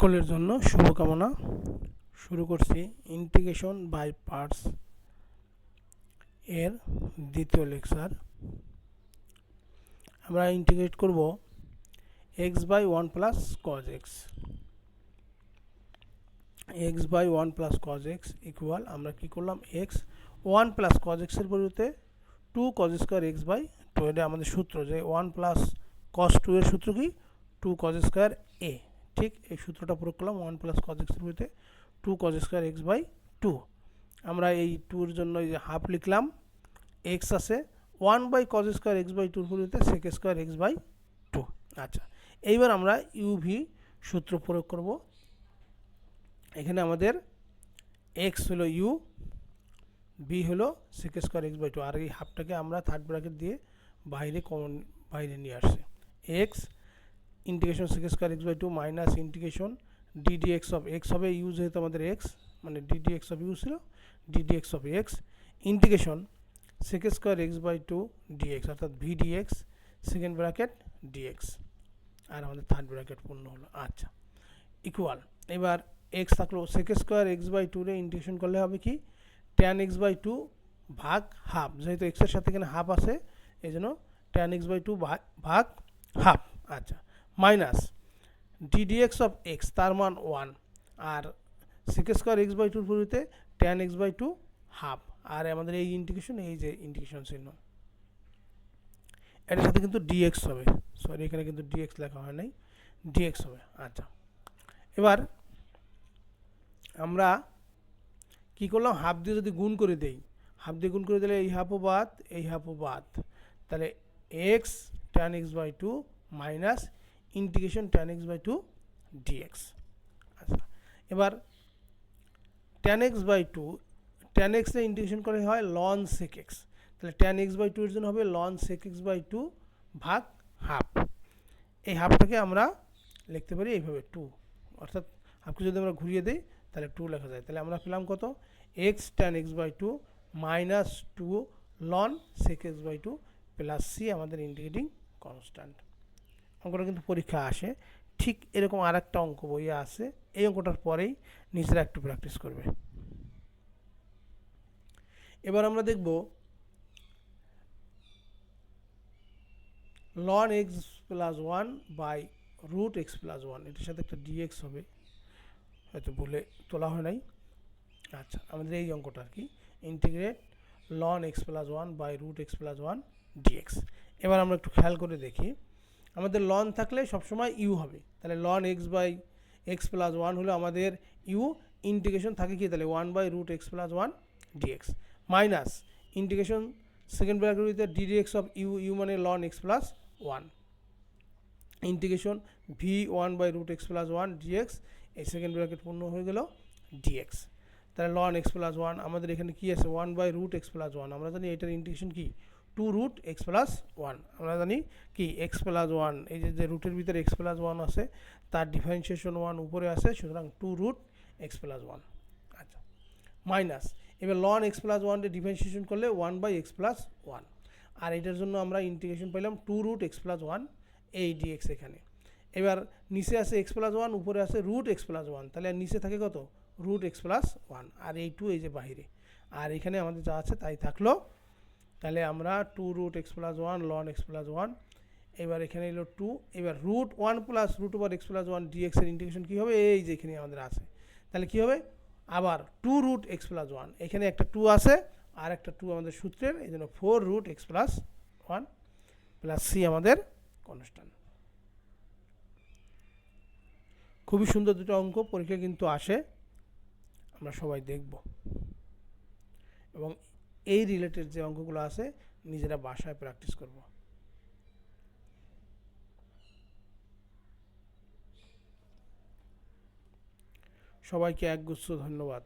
সকলের জন্য শুভকামনা। শুরু করছি ইন্টিগ্রেশন বাই পার্টস এর দ্বিতীয় লেকচার। আমরা ইন্টিগ্রেট করব x by 1 plus cos x। x by 1 plus cos x equal আমরা কি করলাম, x 1 প্লাস cos x এর পরিবর্তে 2 cos স্কয়ার x বাই 2। এটা আমাদের সূত্র যে 1 প্লাস cos 2 এর সূত্র কি 2 cos স্কয়ার a। ঠিক এই সূত্রটা প্রয়োগ করলাম 1 প্লাস cos x এর পরিবর্তে 2 cos স্কয়ার x বাই 2। আমরা এই 2 এর জন্য এই যে হাফ লিখলাম, x আছে 1 by cos square x by 2 এর পরিবর্তে sec স্কয়ার x বাই 2। আচ্ছা, এইবার আমরা uv সূত্র প্রয়োগ করব। এখানে আমাদের x হলো u, b হলো sec স্কয়ার x বাই 2, আর এই হাফটাকে আমরা থার্ড ব্র্যাকেট দিয়ে বাইরে নিয়ে আসছি। x integration sec square x by 2 minus integration ddx of x হবে, u যেহেতু আমাদের x মানে ddx অফ u ছিল, ddx of x integration sec square x by 2 dx অর্থাৎ v dx second bracket dx, আর আমাদের থার্ড ব্র্যাকেট পূর্ণ হলো। আচ্ছা, ইকুয়াল এবার x থাকলো sec স্কয়ার x বাই 2 রে ইন্টিগ্রেশন করলে হবে কি tan x বাই 2 ভাগ হাফ, যেহেতু x এর সাথে এখানে হাফ আছে এই জন্য tan x বাই 2 ভাগ হাফ। আচ্ছা, মাইনাস ddx অফ x তার মান 1, আর sec স্কয়ার x বাই 2 এর পরিবর্তে tan x বাই 2 হাফ, আর আমাদের এই ইন্টিগ্রেশন এই যে ইন্টিগ্রেশন চিহ্ন এটার সাথে কিন্তু dx হবে, সরি এখানে কিন্তু dx লেখা হয় নাই, dx হবে। আচ্ছা, এবার আমরা কি করলাম, হাফ দিয়ে যদি গুণ করে দেই, হাফ দিয়ে গুণ করে দিলে এই হাফও বাদ এই হাফও বাদ, তাহলে x tan x by 2 minus integration tan x by 2 dx। আচ্ছা, এবার tan x by 2 tan x এর ইন্টিগ্রেশন করে হয় ln sec x, তাহলে tan x বাই 2 এর জন্য হবে ln sec x বাই 2 ভাগ হাফ। এই হাফটাকে আমরা লিখতে পারি এইভাবে 2, অর্থাৎ হাফকে যদি আমরা ঘুরিয়ে দিই তাহলে 2 লেখা যায়। তাহলে আমরা পেলাম কত, x tan x by 2 minus 2 ln sec x by 2 plus c আমাদের ইন্টিগ্রেটিং কনস্ট্যান্ট। অঙ্কটা কিন্তু পরীক্ষা আসে, ঠিক এরকম আর একটা অঙ্ক বইয়ে আছে, এই অঙ্কটার পরেই নিজেরা একটু প্র্যাকটিস করবে। এবার আমরা দেখব ln x plus 1 by root x plus 1, এটার সাথে একটা dx হবে, হয়তো বলে তোলা হয় নাই। আচ্ছা, আমাদের এই অঙ্কটা আর কি integrate ln x plus 1 by root x plus 1 dx। এবার আমরা একটু খেয়াল করে দেখি, আমাদের ln থাকলে সবসময় u হবে, তাহলে ln x by x plus 1 হলো আমাদের u, ইন্টিগ্রেশন থাকে কি তাহলে 1 by root x plus 1 dx, minus integration second bracket ddx of u, u মানে ln x plus 1 integration v 1 by root x plus 1 dx, এই second bracket পূর্ণ হয়ে গেল dx। তাহলে ln x প্লাস 1 আমাদের এখানে কি আছে 1 বাই রুট x প্লাস 1, আমরা জানি এটার ইন্টিগ্রেশন কি 2 রুট x প্লাস 1, আমরা জানি কি x প্লাস 1, এই যে রুটের ভিতরে x প্লাস 1 আছে তার ডিফারেন্সিয়েশন 1 উপরে আছে, সুতরাং 2 রুট x প্লাস 1। আচ্ছা, মাইনাস এবার ln x প্লাস 1 এর ডিফারেন্সিয়েশন করলে 1 বাই x প্লাস 1, আর এটার জন্য আমরা ইন্টিগ্রেশন পেলাম 2 রুট x প্লাস 1 এই dx এখানে। এবার নিচে আছে x প্লাস 1, উপরে আছে রুট x প্লাস 1, তাহলে নিচে থাকে কত রুট x প্লাস 1, আর এই 2 এই যে বাইরে, আর এখানে আমাদের যা আছে তাই থাকলো। তাহলে আমরা 2 root x plus 1 ln x plus 1, এবার এখানে এলো 2, এবার root 1 plus root over x plus 1 dx এর ইন্টিগ্রেশন কী হবে, এই যে এখানে আমাদের আছে, তাহলে কী হবে আবার 2 রুট x প্লাস 1, এখানে একটা 2 আছে আর একটা 2 আমাদের সূত্রের, এই জন্য 4 root x plus 1 plus c আমাদের কনস্ট্যান্ট। খুবই সুন্দর দুটো অঙ্ক, পরীক্ষা কিন্তু আসে, আমরা সবাই দেখব, এবং এই রিলেটেড যে অঙ্কগুলো আছে নিজেরা বাসায় প্র্যাকটিস করব। সবাইকে একগুচ্ছ ধন্যবাদ।